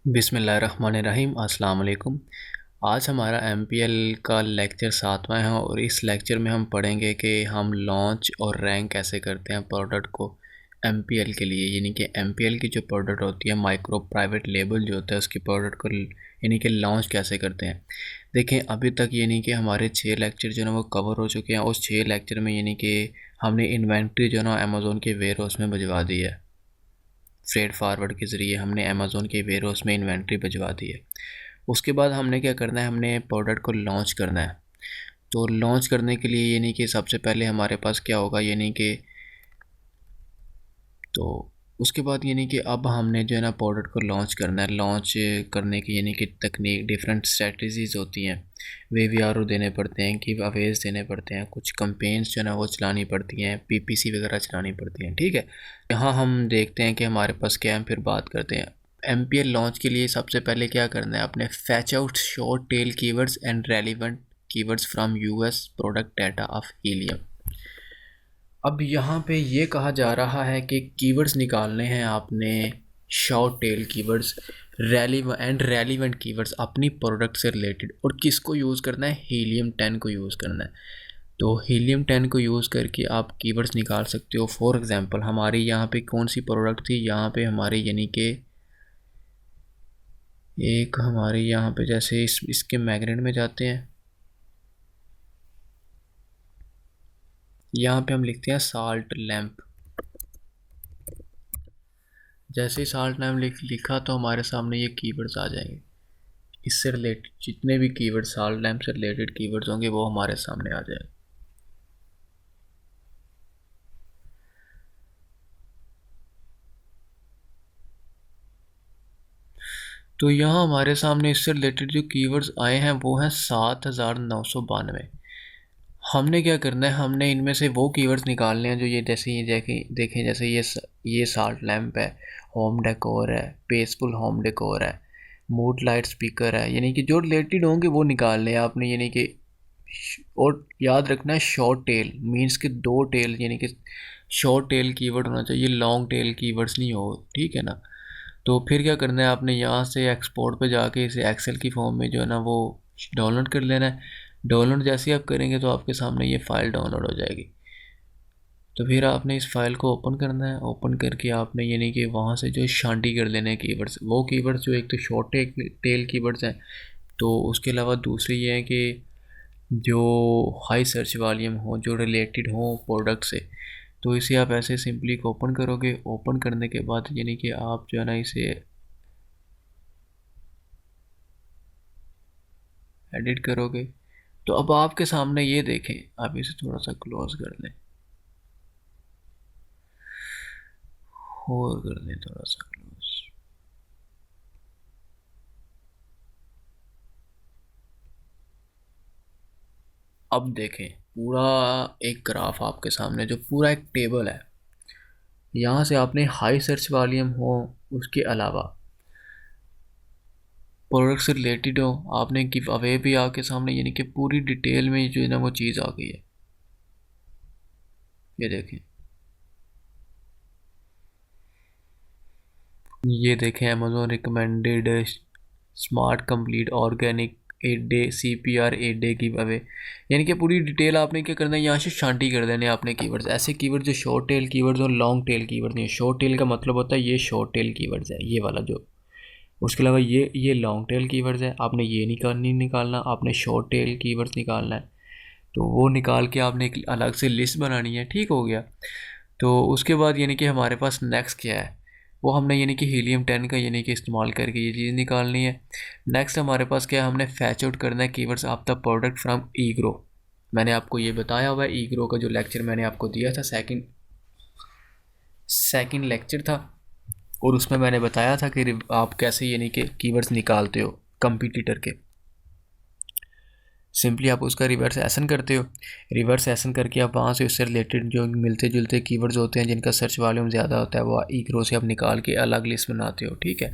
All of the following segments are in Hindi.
बिस्मिल्लाहिर्रहमानिर्रहीम अस्सलाम वालेकुम। आज हमारा एमपीएल का लेक्चर 7वां है और इस लेक्चर में हम पढ़ेंगे कि हम लॉन्च और रैंक कैसे करते हैं प्रोडक्ट को एमपीएल के लिए। यानी कि एमपीएल की जो प्रोडक्ट होती है, माइक्रो प्राइवेट लेबल जो होता है, उसकी प्रोडक्ट को यानी कि लॉन्च कैसे करते हैं। देखें, अभी तक यानी कि हमारे 6 लेक्चर जो है ना वो कवर हो चुके हैं। उस 6 लेक्चर में यानी कि हमने इन्वेंट्री जो है ना अमेज़ोन के वेयर हाउस में भिजवा दी है। फ्रेट फारवर्ड के ज़रिए हमने अमेज़ोन के वेयर हाउस में इन्वेंट्री भिजवा दी है। उसके बाद हमने क्या करना है, हमने प्रोडक्ट को लॉन्च करना है। तो लॉन्च करने के लिए यानी कि सबसे पहले हमारे पास क्या होगा, यानी कि तो उसके बाद यानी कि अब हमने जो है ना प्रोडक्ट को लॉन्च करना है। लॉन्च करने की यानी कि तकनीक, डिफरेंट स्ट्रेटजीज़ होती हैं। वीवीआरओ देने पड़ते हैं, गिव अवेज देने पड़ते हैं, कुछ कंपेन्स जो है ना वो चलानी पड़ती हैं, पीपीसी वगैरह चलानी पड़ती हैं। ठीक है, यहाँ हम देखते हैं कि हमारे पास क्या है, फिर बात करते हैं। एमपीएल लॉन्च के लिए सबसे पहले क्या करना है, अपने fetch out short tail keywords and relevant keywords from US product data of helium. अब यहाँ पे ये कहा जा रहा है कि कीवर्ड्स निकालने हैं आपने, short tail keywords, relevant keywords अपनी प्रोडक्ट से रिलेटेड। और किसको यूज़ करना है, हीलियम 10 को यूज़ करना है। तो हीलियम 10 को यूज़ करके आप कीवर्ड्स निकाल सकते हो। फॉर एग्जांपल हमारी यहाँ पे कौन सी प्रोडक्ट थी, यहाँ पे हमारी यानी कि एक हमारे यहाँ पे जैसे इसके मैग्नेट में जाते हैं, यहाँ पे हम लिखते हैं साल्ट लैम्प। जैसे ही साल्ट लैम्प लिखा तो हमारे सामने ये कीवर्ड्स आ जाएंगे। इससे रिलेटेड जितने भी कीवर्ड, साल्ट लैम्प से रिलेटेड कीवर्ड्स होंगे वो हमारे सामने आ जाएंगे। तो यहाँ हमारे सामने इससे रिलेटेड जो कीवर्ड्स आए हैं वो हैं 7992। हमने क्या करना है, हमने इनमें से वो कीवर्ड्स निकालने हैं जो ये जैसे ये देखें जैसे ये साल्ट लैम्प है, होम डेकोर है, पीसफुल होम डेकोर है, मूड लाइट स्पीकर है, यानी कि जो रिलेटेड होंगे वो निकालने हैं आपने। यानी कि और याद रखना है शॉर्ट टेल मीन्स कि 2 टेल, यानी कि शॉर्ट टेल कीवर्ड होना चाहिए, लॉन्ग टेल कीवर्ड्स नहीं हो। ठीक है ना। तो फिर क्या करना है आपने, यहाँ से एक्सपोर्ट पे जाके इसे एक्सेल की फॉर्म में जो है ना वो डाउनलोड कर लेना है। डाउनलोड जैसे ही आप करेंगे तो आपके सामने ये फ़ाइल डाउनलोड हो जाएगी। तो फिर आपने इस फाइल को ओपन करना है। ओपन करके आपने यानी कि वहाँ से जो शांति कर लेने हैं कीवर्ड्स, वो कीवर्ड्स जो एक तो शॉर्ट टेल कीवर्ड्स हैं, तो उसके अलावा दूसरी ये है कि जो हाई सर्च वॉल्यूम हो, जो रिलेटेड हो प्रोडक्ट से। तो इसे आप ऐसे सिंपली ओपन करोगे। ओपन करने के बाद यानी कि आप जो है ना इसे एडिट करोगे। तो अब आपके सामने ये देखें, आप इसे थोड़ा सा क्लोज कर लें और कर लें थोड़ा सा क्लोज। अब देखें पूरा एक ग्राफ आपके सामने, जो पूरा एक टेबल है। यहाँ से आपने हाई सर्च वॉल्यूम हो, उसके अलावा प्रोडक्ट से रिलेटेड हो, आपने गिव अवे भी आपके सामने, यानी कि पूरी डिटेल में जो है ना वो चीज़ आ गई है। ये देखें, ये देखें Amazon recommended smart complete organic 8 day CPR 8 day give away. यानी कि पूरी डिटेल आपने क्या करना है, यहाँ से शांति कर देने आपने कीवर्ड्स। ऐसे कीवर्ड जो शॉर्ट टेल कीवर्ड्स और लॉन्ग टेल कीवर्ड नहीं है। शॉर्ट टेल का मतलब होता है ये शॉर्ट टेल कीवर्ड्स है, ये वाला जो। उसके अलावा ये लॉन्ग टेल कीवर्ड्स है, आपने ये नहीं निकालना, आपने शॉर्ट टेल कीवर्ड्स निकालना है। तो वो निकाल के आपने एक अलग से लिस्ट बनानी है। ठीक हो गया। तो उसके बाद यानी कि हमारे पास नेक्स्ट क्या है, वो हमने यानी कि हीलियम 10 का यानी कि इस्तेमाल करके ये चीज़ निकालनी है। नेक्स्ट हमारे पास क्या है, हमने फैच आउट करना है keywords of the product from eGrow. मैंने आपको ये बताया हुआ है, ईग्रो का जो लेक्चर मैंने आपको दिया था, सेकंड लेक्चर था, और उसमें मैंने बताया था कि आप कैसे यानी कि कीवर्ड्स निकालते हो कंपटीटर के। सिंपली आप उसका रिवर्स एसन करते हो। रिवर्स एसन करके आप वहाँ से उससे रिलेटेड जो मिलते जुलते कीवर्ड्स होते हैं जिनका सर्च वॉल्यूम ज़्यादा होता है, वो ईग्रो से आप निकाल के अलग लिस्ट बनाते हो। ठीक है।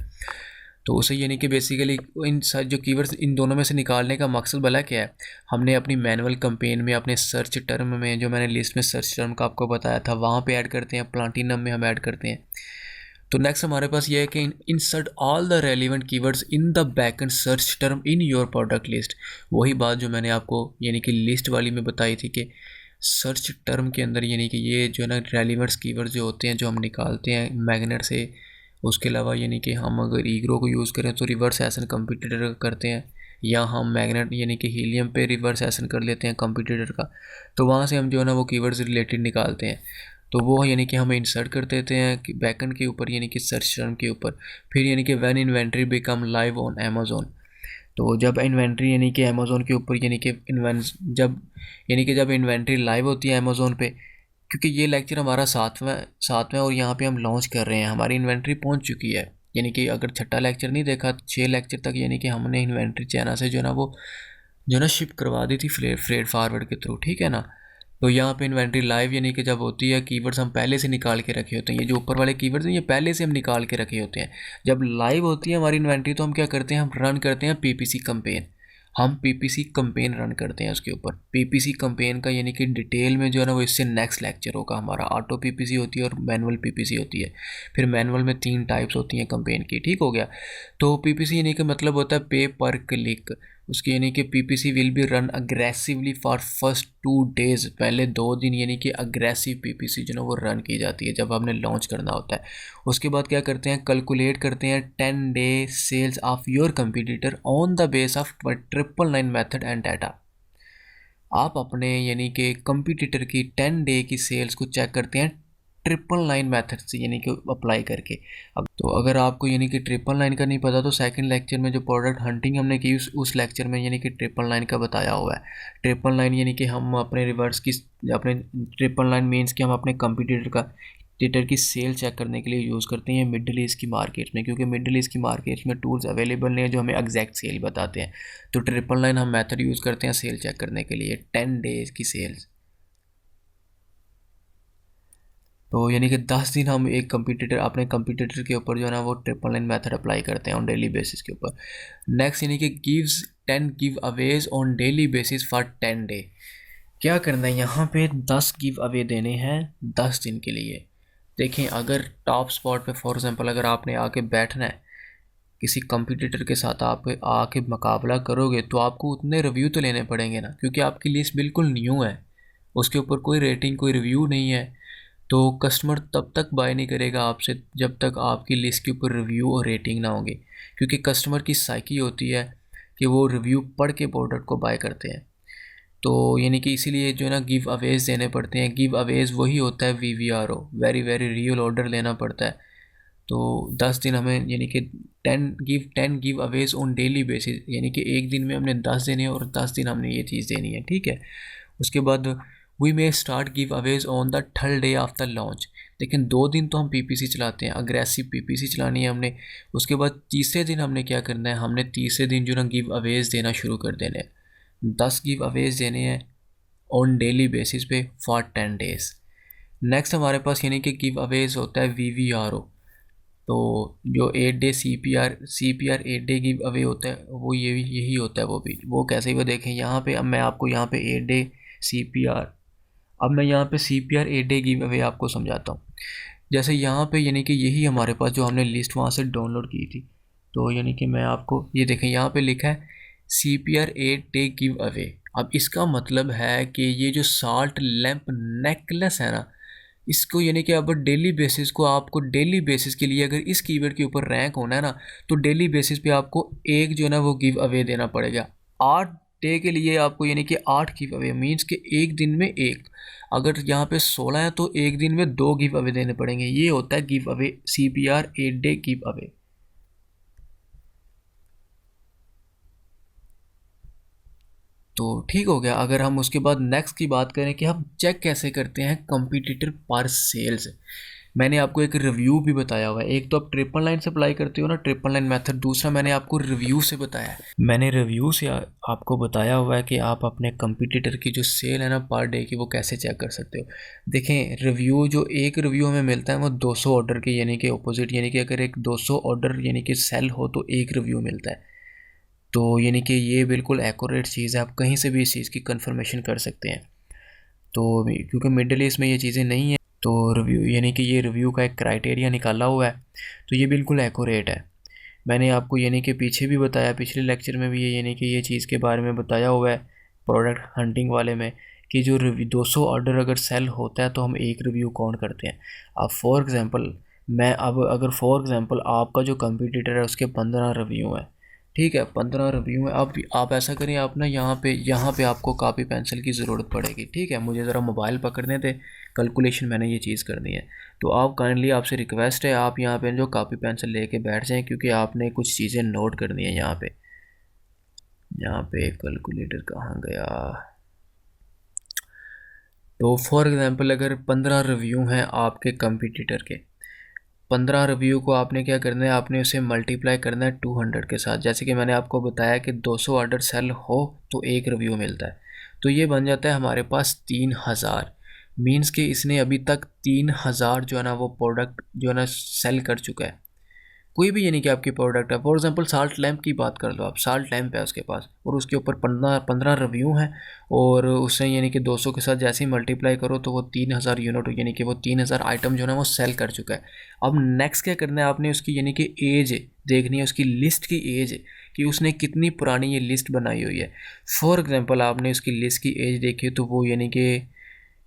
तो उसे यानी कि बेसिकली इन जो कीवर्ड्स इन दोनों में से निकालने का मकसद भला क्या है, हमने अपनी मैनुअल कंपेन में अपने सर्च टर्म में, जो मैंने लिस्ट में सर्च टर्म का आपको बताया था, वहाँ पे ऐड करते हैं। प्लाटिनम में हम ऐड करते हैं। तो नेक्स्ट हमारे पास ये है कि insert all the relevant keywords in the backend search term in your product list. वही बात जो मैंने आपको यानी कि लिस्ट वाली में बताई थी कि सर्च टर्म के अंदर यानी कि ये जो है ना रेलिवेंट्स कीवर्ड्स जो होते हैं जो हम निकालते हैं मैग्नेट से। उसके अलावा यानी कि हम अगर ईग्रो को यूज़ करें तो रिवर्स एसन कंपटीटर करते हैं, या हम मैग्नेट यानी कि हीलियम पे रिवर्स एसन कर लेते हैं कंपटीटर का। तो वहाँ से हम जो है ना वो कीवर्ड्स रिलेटेड निकालते हैं। तो वो यानी कि हम इंसर्ट कर देते हैं कि बैकएंड के ऊपर यानी कि सर्च टर्म के ऊपर। फिर यानी कि when inventory become live on Amazon, तो जब इन्वेंट्री यानी कि अमेज़ॉन के ऊपर यानी कि जब इन्वेंट्री लाइव होती है अमेज़ॉन पे, क्योंकि ये लेक्चर हमारा सातवां और यहाँ पे हम लॉन्च कर रहे हैं, हमारी इन्वेंट्री पहुँच चुकी है। यानी कि अगर छठा लेक्चर नहीं देखा, 6 लेक्चर तक यानी कि हमने इन्वेंट्री चाइना से जो है ना वो जो ना शिप करवा दी थी फ्रेट फॉरवर्ड के थ्रू, ठीक है ना। तो यहाँ पे इन्वेंट्री लाइव यानी कि जब होती है, कीवर्ड्स हम पहले से निकाल के रखे होते हैं, ये जो ऊपर वाले कीवर्ड्स हैं ये पहले से हम निकाल के रखे होते हैं। जब लाइव होती है हमारी इन्वेंट्री तो हम क्या करते हैं, हम रन करते हैं पीपीसी कंपेन। हम पीपीसी कंपेन रन करते हैं उसके ऊपर। पीपीसी कंपेन का यानी कि डिटेल में जो है ना वो इससे नेक्स्ट लेक्चर होगा हमारा। ऑटो पीपीसी होती है और मैनुअल पीपीसी होती है। फिर मैनुअल में 3 टाइप्स होती हैं कंपेन की, ठीक हो गया। तो पीपीसी यानी कि मतलब होता है पे पर क्लिक। उसकी यानी कि PPC will be run aggressively for first 2 days. पहले 2 दिन यानी कि अग्रेसिव पीपीसी जो ना वो रन की जाती है जब हमने लॉन्च करना होता है। उसके बाद क्या करते हैं, कैलकुलेट करते हैं 10 day sales of your competitor on the base of 999 method and data. आप अपने यानी कि कंपटीटर की 10 डे की सेल्स को चेक करते हैं 999 मेथड से यानी कि अप्लाई करके। अब तो अगर आपको यानी कि 999 का नहीं पता तो सेकंड लेक्चर में जो प्रोडक्ट हंटिंग हमने की उस लेक्चर में यानी कि 999 का बताया हुआ है। 999 यानी कि हम अपने रिवर्स की अपने 999 मीन्स कि हम अपने कंपटीटर का टिटर की सेल चेक करने के लिए यूज़ करते हैं मिडल ईस्ट की मार्केट में, क्योंकि मिडल ईस्ट की मार्केट में टूल्स अवेलेबल नहीं है जो हमें एग्जैक्ट सेल बताते हैं। तो 999 हम मेथड यूज़ करते हैं सेल चेक करने के लिए 10 डेज की सेल्स। तो यानी कि 10 दिन हम एक कंपटीटर अपने कंपटीटर के ऊपर जो है ना वो 999 मेथड अप्लाई करते हैं ऑन डेली बेसिस के ऊपर। नेक्स्ट यानी कि gives 10 give Awez on daily basis for 10 day. क्या करना है यहाँ पे, 10 गिव अवे देने हैं 10 दिन के लिए। देखें अगर टॉप स्पॉट पे फॉर एग्जांपल अगर आपने आके बैठना है किसी कंपटीटर के साथ, आप आके मुकाबला करोगे तो आपको उतने रिव्यू तो लेने पड़ेंगे ना, क्योंकि आपकी लिस्ट बिल्कुल न्यू है, उसके ऊपर कोई रेटिंग कोई रिव्यू नहीं है। तो कस्टमर तब तक बाय नहीं करेगा आपसे जब तक आपकी लिस्ट के ऊपर रिव्यू और रेटिंग ना होंगे, क्योंकि कस्टमर की साइकी होती है कि वो रिव्यू पढ़ के प्रोडक्ट को बाय करते हैं। तो यानी कि इसीलिए जो है ना गिव अवेज देने पड़ते हैं। गिव अवेज वही होता है VVRO, very very real order लेना पड़ता है। तो 10 दिन हमें यानी कि 10 give Awez on daily basis, यानी कि एक दिन में हमने 10 देने हैं और 10 दिन हमने ये चीज़ देनी है, ठीक है। उसके बाद we may start giveaways on the third day of the launch. लेकिन 2 दिन तो हम पीपीसी चलाते हैं, अग्रेसिव पीपीसी चलानी है हमने। उसके बाद तीसरे दिन हमने क्या करना है, हमने तीसरे दिन जो ना गिव अवेज देना शुरू कर देने हैं। 10 गिव अवेज देने हैं ऑन डेली बेसिस पे फॉर 10 डेज। नेक्स्ट हमारे पास यानी कि गिव अवेज होता है VVRO। तो जो 8 day CPR 8 day give away होता है वो यही होता है। वो कैसे ही वो देखें यहाँ पे, अब मैं आपको यहाँ पे 8 डे CPR, अब मैं यहाँ पे CPR 8 डे गिव अवे आपको समझाता हूँ। जैसे यहाँ पे यानी कि यही हमारे पास जो हमने लिस्ट वहाँ से डाउनलोड की थी, तो यानी कि मैं आपको ये देखें यहाँ पे लिखा है CPR 8 डे गिव अवे। अब इसका मतलब है कि ये जो साल्ट लैंप नेकलेस है ना, इसको यानी कि अब डेली बेसिस को आपको डेली बेसिस के लिए अगर इस कीवर्ड के ऊपर रैंक होना है ना, तो डेली बेसिस पे आपको एक जो है ना वो गिव अवे देना पड़ेगा। 8 डे के लिए आपको यानी कि 8 गिव अवे मीन्स कि एक दिन में एक। अगर यहाँ पे 16 है तो एक दिन में 2 गिव अवे देने पड़ेंगे। ये होता है give away CPR 8 day give away. तो ठीक हो गया। अगर हम उसके बाद नेक्स्ट की बात करें कि हम चेक कैसे करते हैं कंपटीटर पर सेल्स, मैंने आपको एक रिव्यू भी बताया हुआ है। एक तो आप 999 से अप्लाई करते हो ना 999 मेथड, दूसरा मैंने आपको रिव्यू से बताया है। मैंने रिव्यू से आपको बताया हुआ है कि आप अपने कंपटीटर की जो सेल है ना पर डे की वो कैसे चेक कर सकते हो। देखें रिव्यू, जो एक रिव्यू हमें मिलता है वो 200 ऑर्डर के यानी कि अपोजिट, यानी कि अगर एक 200 ऑर्डर यानी कि सेल हो तो एक रिव्यू मिलता है। तो यानी कि ये बिल्कुल एक्यूरेट चीज़ है, आप कहीं से भी इस चीज़ की कंफर्मेशन कर सकते हैं। तो क्योंकि मिडिल ईस्ट में ये चीज़ें नहीं हैं, तो रिव्यू यानी कि ये रिव्यू का एक क्राइटेरिया निकाला हुआ है, तो ये बिल्कुल एक्यूरेट है। मैंने आपको यानी कि पीछे भी बताया, पिछले लेक्चर में भी ये यानी कि ये चीज़ के बारे में बताया हुआ है प्रोडक्ट हंटिंग वाले में, कि जो रिव्यू 200 ऑर्डर अगर सेल होता है तो हम एक रिव्यू काउंट करते हैं। अब फॉर एग्ज़ाम्पल मैं अब अगर फॉर एग्ज़ाम्पल आपका जो कंपटीटर है उसके 15 रिव्यू हैं, ठीक है, 15 रिव्यू हैं। अब आप ऐसा करें, आप ना यहाँ पे आपको कापी पेंसिल की ज़रूरत पड़ेगी, ठीक है। मुझे ज़रा मोबाइल पकड़ने थे, कैलकुलेशन मैंने ये चीज़ करनी है। तो आप काइंडली, आपसे रिक्वेस्ट है, आप यहाँ पे जो कापी पेंसिल लेके बैठ जाएं, क्योंकि आपने कुछ चीज़ें नोट करनी है यहाँ पे कैलकुलेटर कहाँ गया। तो फॉर एग्ज़ाम्पल अगर 15 रिव्यू हैं आपके कंपटीटर के, 15 रिव्यू को आपने क्या करना है, आपने उसे मल्टीप्लाई करना है 200 के साथ। जैसे कि मैंने आपको बताया कि 200 ऑर्डर सेल हो तो एक रिव्यू मिलता है, तो ये बन जाता है हमारे पास 3000। मीन्स कि इसने अभी तक 3000 जो है ना वो प्रोडक्ट जो है ना सेल कर चुका है। कोई भी यानी कि आपकी प्रोडक्ट है, फॉर एग्जांपल साल्ट लैम्प की बात कर लो आप, साल्ट लैम्प है उसके पास और उसके ऊपर 15 रिव्यू हैं, और उससे यानी कि 200 के साथ जैसे ही मल्टीप्लाई करो तो वो 3000 यूनिट यानी कि वो 3000 आइटम जो है ना वो सेल कर चुका है। अब नेक्स्ट क्या करना है, आपने उसकी यानी कि एज देखनी है, उसकी लिस्ट की एज, कि उसने कितनी पुरानी ये लिस्ट बनाई हुई है। फॉर एग्ज़ाम्पल आपने उसकी लिस्ट की एज देखी तो वो यानी कि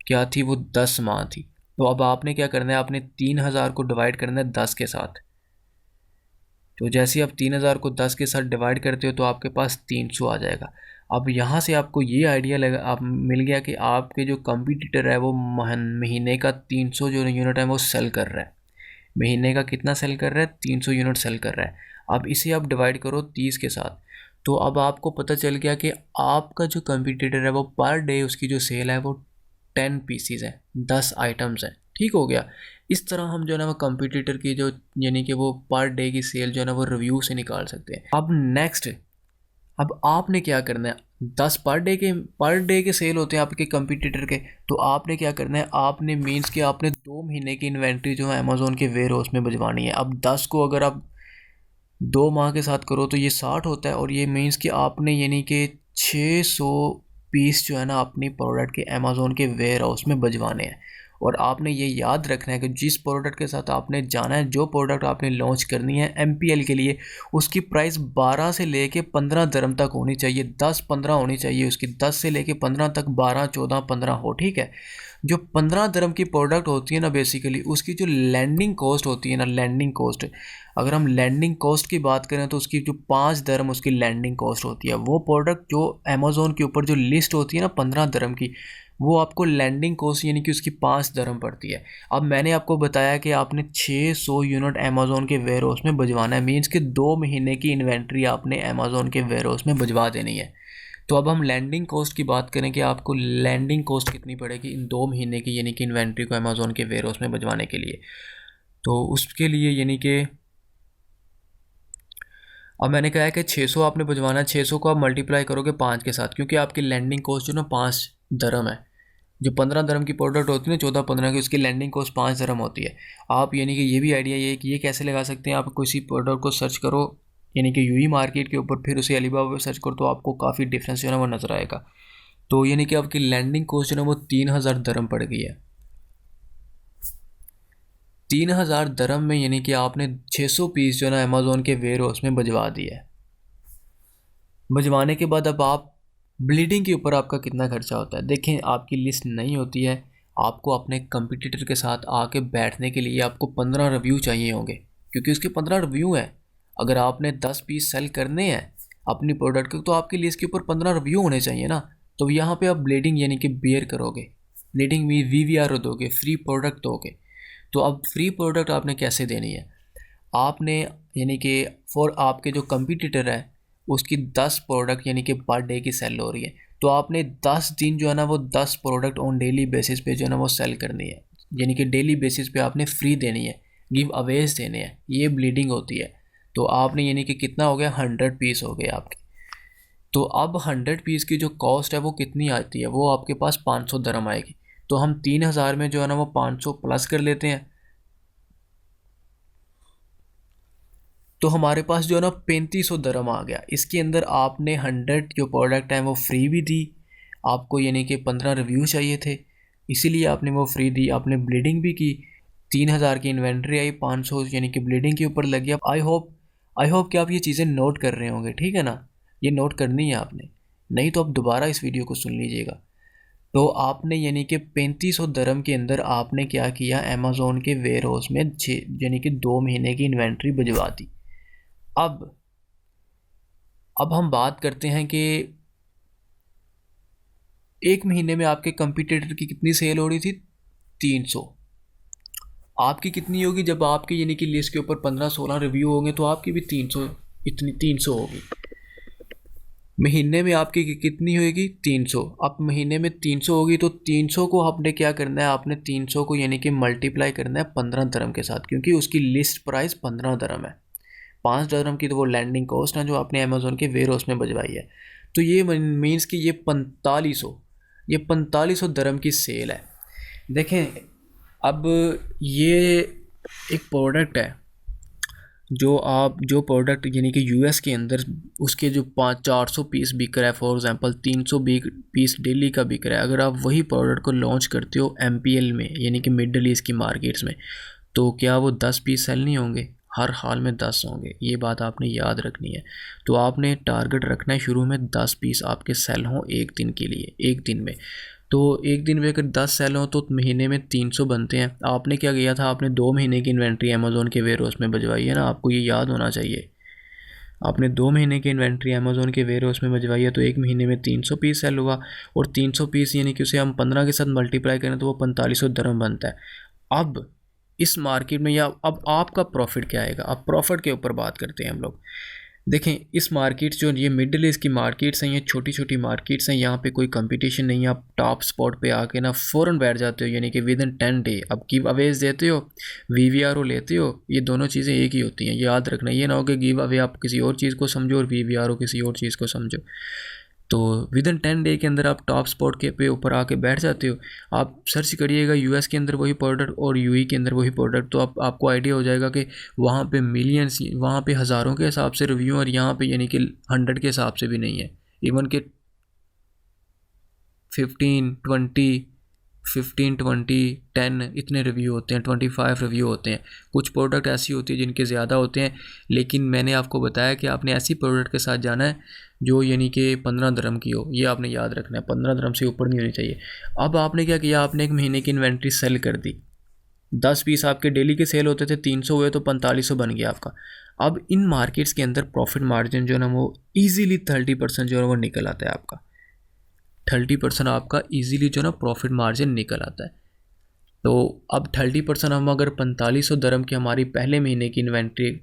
क्या थी, वो 10 माह थी। तो अब आपने क्या करना है, आपने 3000 को डिवाइड करना है 10 के साथ। तो जैसे ही आप 3000 को 10 के साथ डिवाइड करते हो तो आपके पास 300 आ जाएगा। अब यहाँ से आपको ये आइडिया लगा, आप मिल गया कि आपके जो कंपटीटर है वो महीने का 300 जो यूनिट है वो सेल कर रहा है। महीने का कितना सेल कर रहा है, 300 यूनिट सेल कर रहा है। अब इसे आप डिवाइड करो 30 के साथ, तो अब आपको पता चल गया कि आपका जो कंपटीटर है वो पर डे उसकी जो सेल है वो 10 पीसीज है, 10 आइटम्स हैं, ठीक हो गया। इस तरह हम जो है ना वो कंपटीटर की जो यानी कि वो पर डे की सेल जो है ना वो रिव्यू से निकाल सकते हैं। अब नेक्स्ट, अब आपने क्या करना है, 10 पर डे के सेल होते हैं आपके कंपटीटर के, तो आपने क्या करना है, आपने मीन्स कि आपने 2 महीने की इन्वेंट्री जो है अमेज़ोन के वेयर हाउस में भिजवानी है। अब 10 को अगर आप 2 माह के साथ करो तो ये 60 होता है, और ये मीन्स कि आपने यानी कि 600 पीस जो है ना अपनी प्रोडक्ट के अमेज़ोन के वेयर हाउस में भिजवाने हैं। और आपने ये याद रखना है कि जिस प्रोडक्ट के साथ आपने जाना है, जो प्रोडक्ट आपने लॉन्च करनी है एमपीएल के लिए, उसकी प्राइस 12 से लेके 15 दरम तक होनी चाहिए, 10-15 होनी चाहिए उसकी, 10 से लेके 15 तक, 12-14-15 हो, ठीक है। जो 15 दरम की प्रोडक्ट होती है ना, बेसिकली उसकी जो लैंडिंग कॉस्ट होती है ना, लैंडिंग कॉस्ट, अगर हम लैंडिंग कॉस्ट की बात करें तो उसकी जो 5 दरम उसकी लैंडिंग कॉस्ट होती है। वो प्रोडक्ट जो अमेज़ोन के ऊपर जो लिस्ट होती है ना 15 दरम की, वो आपको लैंडिंग कॉस्ट यानी कि उसकी 5 दरम पड़ती है। अब मैंने आपको बताया कि आपने 600 यूनिट अमेज़ोन के वेयर हाउस में भिजवाना है, मीन्स कि 2 महीने की इन्वेंट्री आपने अमेज़ोन के वेयर हाउस में भिजवा देनी है। तो अब हम लैंडिंग कॉस्ट की बात करें कि आपको लैंडिंग कॉस्ट कितनी पड़ेगी इन 2 महीने की यानी कि इन्वेंट्री को अमेज़ोन के वेयर हाउस में भिजवाने के लिए। तो उसके लिए यानी कि अब मैंने कहा है कि 600 आपने भिजवाना है, 600 को आप मल्टीप्लाई करोगे 5 के साथ, क्योंकि आपकी लैंडिंग कॉस्ट जो ना 5 दरम है। जो 15 दरम की प्रोडक्ट होती है ना, 14-15 की, उसकी लैंडिंग कॉस्ट 5 दरम होती है। आप यानी कि ये भी आइडिया ये है कि ये कैसे लगा सकते हैं, आप किसी प्रोडक्ट को सर्च करो यानी कि यूई मार्केट के ऊपर, फिर उसे अलीबाबा पर सर्च करो तो आपको काफ़ी डिफरेंस जो है ना वो नज़र आएगा। तो यानी कि आपकी लैंडिंग कॉस्ट जो है ना वो 3000 दरम पड़ गई है। 3000 दरम में यानी कि आपने 600 पीस जो है ना अमेज़ोन के वेयर हाउस में भिजवा दिया है। भिजवाने के बाद अब आप ब्लीडिंग के ऊपर आपका कितना खर्चा होता है, देखें आपकी लिस्ट नहीं होती है, आपको अपने कंपटीटर के साथ आके बैठने के लिए आपको 15 रिव्यू चाहिए होंगे, क्योंकि उसके 15 रिव्यू हैं। अगर आपने 10 पीस सेल करने हैं अपनी प्रोडक्ट के, तो आपकी लिस्ट के ऊपर 15 रिव्यू होने चाहिए ना। तो यहाँ पे आप ब्लीडिंग यानी कि बेयर करोगे, ब्लीडिंग में वीवीआर दोगे, फ्री प्रोडक्ट दोगे। तो अब फ्री प्रोडक्ट आपने कैसे देनी है, आपने यानी कि फॉर आपके जो कंपटीटर है उसकी 10 प्रोडक्ट यानी कि पर डे की सेल हो रही है, तो आपने 10 दिन जो है ना वो 10 प्रोडक्ट ऑन डेली बेसिस पे जो है ना वो सेल करनी है, यानी कि डेली बेसिस पे आपने फ्री देनी है, गिव अवेज देने हैं, ये ब्लीडिंग होती है। तो आपने यानी कि कितना हो गया, 100 पीस हो गए आपके। तो अब 100 पीस की जो कॉस्ट है वो कितनी आती है, वो आपके पास 500 दरम आएगी। तो हम 3000 में जो है ना वो 500 प्लस कर लेते हैं, तो हमारे पास जो है ना 3500 दरम आ गया। इसके अंदर आपने 100 जो प्रोडक्ट हैं वो फ्री भी दी आपको, यानी कि 15 रिव्यू चाहिए थे, इसीलिए आपने वो फ्री दी, आपने ब्लीडिंग भी की, 3000 की इन्वेंट्री आई, 500 यानी कि ब्लीडिंग के ऊपर लग गया। आई होप कि आप ये चीज़ें नोट कर रहे होंगे, ठीक है ना। ये नोट करनी है आपने, नहीं तो आप दोबारा इस वीडियो को सुन लीजिएगा। तो आपने यानी कि 3500 दरम के अंदर आपने क्या किया, अमेज़ोन के वेयर हाउस में यानी कि 2 महीने की इन्वेंट्री भिजवा दी। अब हम बात करते हैं कि 1 महीने में आपके कंपटीटर की कितनी सेल हो रही थी, 300। आपकी कितनी होगी जब आपकी यानी कि लिस्ट के ऊपर 15-16 रिव्यू होंगे, तो आपकी भी 300, इतनी 300 होगी। महीने में आपकी कितनी होगी, 300। अब महीने में 300 होगी तो 300 को आपने क्या करना है, आपने 300 को यानी कि मल्टीप्लाई करना है 15 दरम के साथ, क्योंकि उसकी लिस्ट प्राइस 15 दरम है। 5 दरम की तो वो लैंडिंग कॉस्ट है जो आपने अमेज़ोन के वेयर हाउस में भिजवाई है। तो ये मीन्स कि ये 4500 दरम की सेल है। देखें, अब ये एक प्रोडक्ट है जो प्रोडक्ट यानी कि यूएस के अंदर उसके जो 400 पीस बिक रहा है, फॉर एग्जांपल 300 पीस डेली का बिक रहा है, अगर आप वही प्रोडक्ट को लॉन्च करते हो एमपीएल में यानी कि मिडल ईस्ट की मार्केट्स में, तो क्या वो 10 पीस सेल नहीं होंगे, हर हाल में 10 होंगे। ये बात आपने याद रखनी है। तो आपने टारगेट रखना है शुरू में 10 पीस आपके सेल हों एक दिन के लिए, एक दिन में। तो एक दिन में अगर 10 सेल हों तो महीने में 300 बनते हैं। आपने क्या किया था, आपने 2 महीने की इन्वेंट्री अमेज़ोन के वेयर हाउस में भिजवाई है ना, आपको ये याद होना चाहिए। आपने 2 महीने की इन्वेंट्री अमेज़ोन के वेयर हाउस में भिजवाई है, तो एक महीने में 300 पीस सेल हुआ, और 300 पीस यानी कि उसे हम 15 के साथ मल्टीप्लाई करें तो वो 4500 दरम बनता है। अब इस मार्केट में, या अब आपका प्रॉफिट क्या आएगा, अब प्रॉफिट के ऊपर बात करते हैं हम लोग। देखें, इस मार्केट जो ये मिडिल ईस्ट की मार्केट्स हैं, ये छोटी छोटी मार्केट्स हैं, यहाँ पे कोई कंपटीशन नहीं है। आप टॉप स्पॉट पे आके ना फ़ौरन बैठ जाते हो, यानी कि विद इन 10 डे अब गिव अवेज देते हो, वीवीआरओ लेते हो। ये दोनों चीज़ें एक ही होती हैं, याद रखना। ये ना हो कि गिव अवे आप किसी और चीज़ को समझो और वीवीआरओ किसी और चीज़ को समझो। तो विद इन 10 डे के अंदर आप टॉप स्पॉट के पे ऊपर आके बैठ जाते हो। आप सर्च करिएगा यूएस के अंदर वही प्रोडक्ट और यूई के अंदर वही प्रोडक्ट, तो आपको आइडिया हो जाएगा कि वहाँ पे मिलियंस, वहाँ पे हज़ारों के हिसाब से रिव्यू, और यहाँ पे यानी कि 100 के हिसाब से भी नहीं है। इवन कि 15 20 15 20 10 इतने रिव्यू होते हैं, 25 रिव्यू होते हैं। कुछ प्रोडक्ट ऐसी होती है जिनके ज़्यादा होते हैं, लेकिन मैंने आपको बताया कि आपने ऐसी प्रोडक्ट के साथ जाना है जो यानी कि 15 दरम की हो। ये आपने याद रखना है, 15 दरम से ऊपर नहीं होनी चाहिए। अब आपने क्या किया, आपने एक महीने की इन्वेंट्री सेल कर दी। 10 पीस आपके डेली के सेल होते थे, 300 हुए तो 4500 बन गया आपका। अब इन मार्केट्स के अंदर प्रॉफिट मार्जिन जो है ना वो ईजिली 30% जो है वो निकल आता है आपका। 30% आपका ईजिली जो ना प्रॉफिट मार्जिन निकल आता है। तो अब 30% हम अगर 4500 दरम की हमारी पहले महीने की इन्वेंट्री,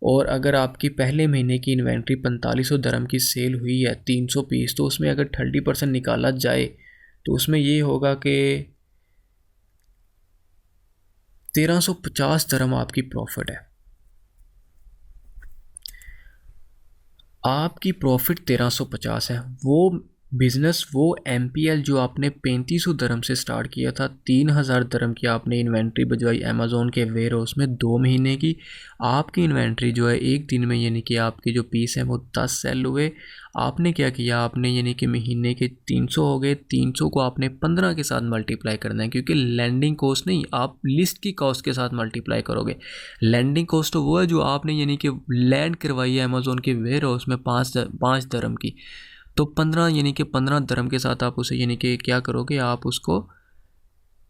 और अगर आपकी पहले महीने की इन्वेंट्री 4500 दरम की सेल हुई है 300 पीस, तो उसमें अगर 30% निकाला जाए तो उसमें ये होगा कि 1350 दरम आपकी प्रॉफिट है। आपकी प्रॉफिट 1350 है। वो बिज़नेस, वो एमपीएल जो आपने 3500 दरम से स्टार्ट किया था, 3000 दरम की आपने इन्वेंट्री भिजवाई अमेज़ोन के वेयर हाउस में 2 महीने की। आपकी इन्वेंट्री जो है एक दिन में यानी कि आपकी जो पीस है वो 10 सेल हुए। आपने क्या किया, आपने यानी कि महीने के 300 हो गए, 300 को आपने 15 के साथ मल्टीप्लाई करना है, क्योंकि लैंडिंग कॉस्ट नहीं, आप लिस्ट की कॉस्ट के साथ मल्टीप्लाई करोगे। लैंडिंग कॉस्ट तो वो है जो आपने यानी कि लैंड करवाई है अमेज़ोन के वेयर हाउस में 5 दरम की, तो 15 यानी कि 15 दरम के साथ आप उसे यानी कि क्या करोगे, आप उसको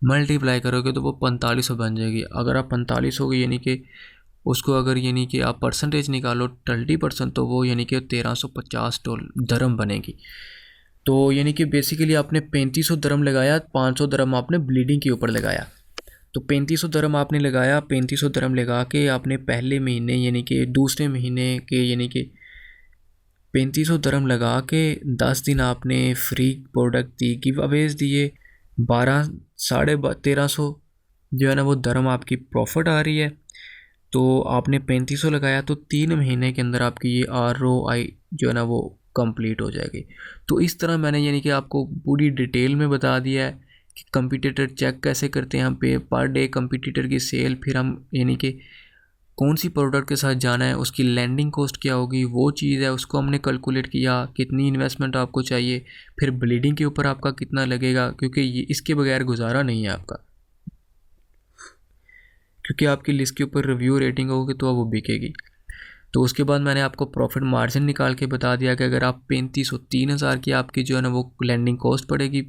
मल्टीप्लाई करोगे तो वो 4500 बन जाएगी। अगर आप 4500 की यानी कि उसको अगर यानी कि आप परसेंटेज निकालो 30%, तो वो यानी कि 1350 दरम बनेगी। तो यानी कि बेसिकली आपने 3500 दरम लगाया, 500 दरम आपने ब्लीडिंग के ऊपर लगाया। तो 3500 दरम आपने लगाया, 3500 दरम लगा के आपने पहले महीने यानी कि दूसरे महीने के यानी कि 3500 दरम लगा के 10 दिन आपने फ्री प्रोडक्ट दी, गिव अवेज दिए, 1350 जो है ना वो दरम आपकी प्रॉफिट आ रही है। तो आपने 3500 लगाया, तो 3 महीने के अंदर आपकी ये ROI जो है ना वो कंप्लीट हो जाएगी। तो इस तरह मैंने यानी कि आपको पूरी डिटेल में बता दिया है कि कंपटीटर चेक कैसे करते हैं हम पे पर डे कंपटीटर की सेल, फिर हम यानी कि कौन सी प्रोडक्ट के साथ जाना है, उसकी लैंडिंग कॉस्ट क्या होगी, वो चीज़ है, उसको हमने कैलकुलेट किया, कितनी इन्वेस्टमेंट आपको चाहिए, फिर ब्लीडिंग के ऊपर आपका कितना लगेगा, क्योंकि ये इसके बगैर गुजारा नहीं है आपका, क्योंकि आपकी लिस्ट के ऊपर रिव्यू रेटिंग होगी तो वो बिकेगी। तो उसके बाद मैंने आपको प्रॉफिट मार्जिन निकाल के बता दिया कि अगर आप 3503 हज़ार की आपकी जो है ना वो लैंडिंग कॉस्ट पड़ेगी,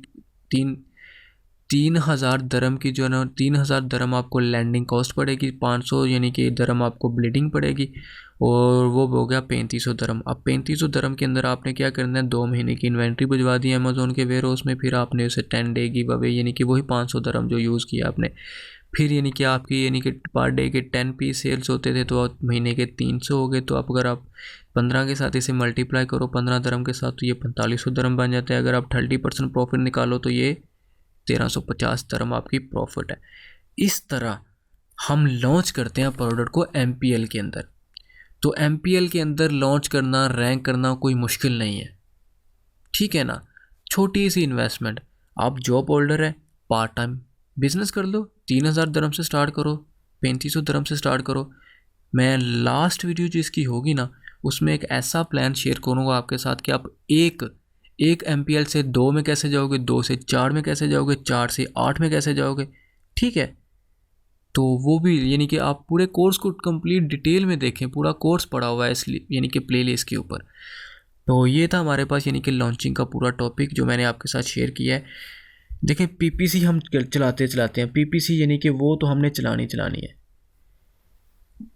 3000 दरम की जो है ना 3000 दरम आपको लैंडिंग कॉस्ट पड़ेगी, 500 यानी कि दरम आपको ब्लीडिंग पड़ेगी, और वो हो गया 3500 दरम। अब 3500 दरम के अंदर आपने क्या करना है, 2 महीने की इन्वेंट्री भिजवा दी अमेज़ोन के वेयर हाउस में, फिर आपने उसे 10 डे गिव अवे यानी कि वही 500 दरम जो यूज़ किया आपने, फिर यानी कि आपकी यानी कि पर डे के 10 पीस सेल्स होते थे तो महीने के 300 हो गए। तो आप अगर आप 15 के साथ इसे मल्टीप्लाई करो 15 दरम के साथ तो ये 4500 दरम बन जाता है। अगर आप 30% प्रॉफिट निकालो तो ये 1350 दरम आपकी प्रॉफिट है। इस तरह हम लॉन्च करते हैं प्रोडक्ट को MPL के अंदर। तो MPL के अंदर लॉन्च करना, रैंक करना कोई मुश्किल नहीं है, ठीक है ना। छोटी सी इन्वेस्टमेंट, आप जॉब होल्डर है, पार्ट टाइम बिजनेस कर लो, 3000 दरम से स्टार्ट करो, 3500 दरम से स्टार्ट करो। मैं लास्ट वीडियो जो इसकी होगी ना उसमें एक ऐसा प्लान शेयर करूँगा आपके साथ कि आप एक MPL से 2 में कैसे जाओगे, 2 से 4 में कैसे जाओगे, 4 से 8 में कैसे जाओगे, ठीक है। तो वो भी यानी कि आप पूरे कोर्स को कंप्लीट डिटेल में देखें, पूरा कोर्स पड़ा हुआ है इसलिए यानी कि प्लेलिस्ट के ऊपर। तो ये था हमारे पास यानी कि लॉन्चिंग का पूरा टॉपिक जो मैंने आपके साथ शेयर किया है। देखें PPC हम चलाते हैं, PPC यानी कि वो तो हमने चलानी है,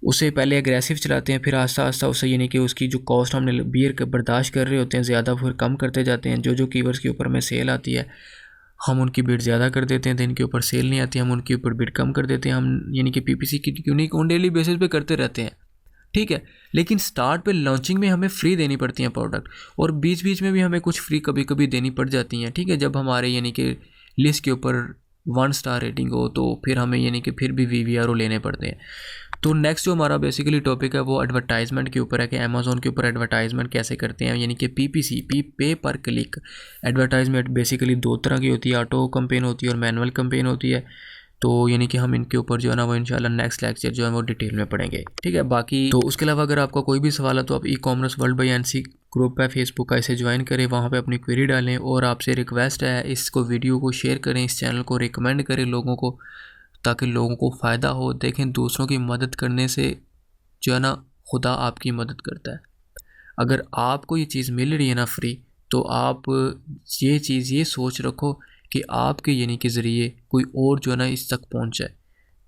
उसे पहले एग्रेसिव चलाते हैं, फिर आस्ता आस्ता उसे यानी कि उसकी जो कॉस्ट हमने बियर कर बर्दाश्त कर रहे होते हैं ज़्यादा, फिर कम करते जाते हैं। जो कीवर्ड्स के ऊपर हमें सेल आती है हम उनकी बिड ज़्यादा कर देते हैं, जिनके ऊपर सेल नहीं आती हम उनके ऊपर बिड कम कर देते हैं। हम यानी कि PPC की क्यों नहीं ऑन डेली बेसिस पे करते रहते हैं, ठीक है। लेकिन स्टार्ट पे लॉन्चिंग में हमें फ्री देनी पड़ती हैं प्रोडक्ट, और बीच बीच में भी हमें कुछ फ्री कभी कभी देनी पड़ जाती हैं, ठीक है। जब हमारे यानी कि लिस्ट के ऊपर 1 स्टार रेटिंग हो तो फिर हमें यानी कि फिर भी VVRO लेने पड़ते हैं। तो नेक्स्ट जो हमारा बेसिकली टॉपिक है वो एडवर्टाइजमेंट के ऊपर है कि अमेज़ोन के ऊपर एडवर्टाइजमेंट कैसे करते हैं, यानी कि PPC पे पर क्लिक एडवर्टाइजमेंट बेसिकली 2 तरह की होती है, ऑटो कैंपेन होती है और मैनुअल कैंपेन होती है। तो यानी कि हम इनके ऊपर जो है ना वो इंशाल्लाह नेक्स्ट लेक्चर जो है वो डिटेल में पढ़ेंगे, ठीक है। बाकी तो उसके अलावा अगर आपका कोई भी सवाल है तो आप E-commerce world by NC group है फेसबुक का, इसे ज्वाइन करें, वहाँ पे अपनी क्वेरी डालें। और आपसे रिक्वेस्ट है इसको वीडियो को शेयर करें, इस चैनल को रिकमेंड करें लोगों को, ताकि लोगों को फ़ायदा हो। देखें दूसरों की मदद करने से जो है ना खुदा आपकी मदद करता है। अगर आपको ये चीज़ मिल रही है ना फ्री, तो आप ये चीज़ ये सोच रखो कि आपके यानी के ज़रिए कोई और जो है ना इस तक पहुंचे।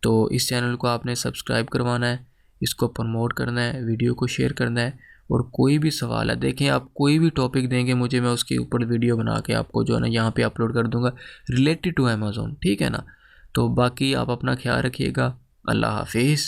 तो इस चैनल को आपने सब्सक्राइब करवाना है, इसको प्रमोट करना है, वीडियो को शेयर करना है। और कोई भी सवाल है, देखें आप कोई भी टॉपिक देंगे मुझे, मैं उसके ऊपर वीडियो बना के आपको जो है ना यहाँ पे अपलोड कर दूँगा रिलेटेड टू अमेज़ोन, ठीक है ना। तो बाकी आप अपना ख्याल रखिएगा, अल्लाह हाफिज़।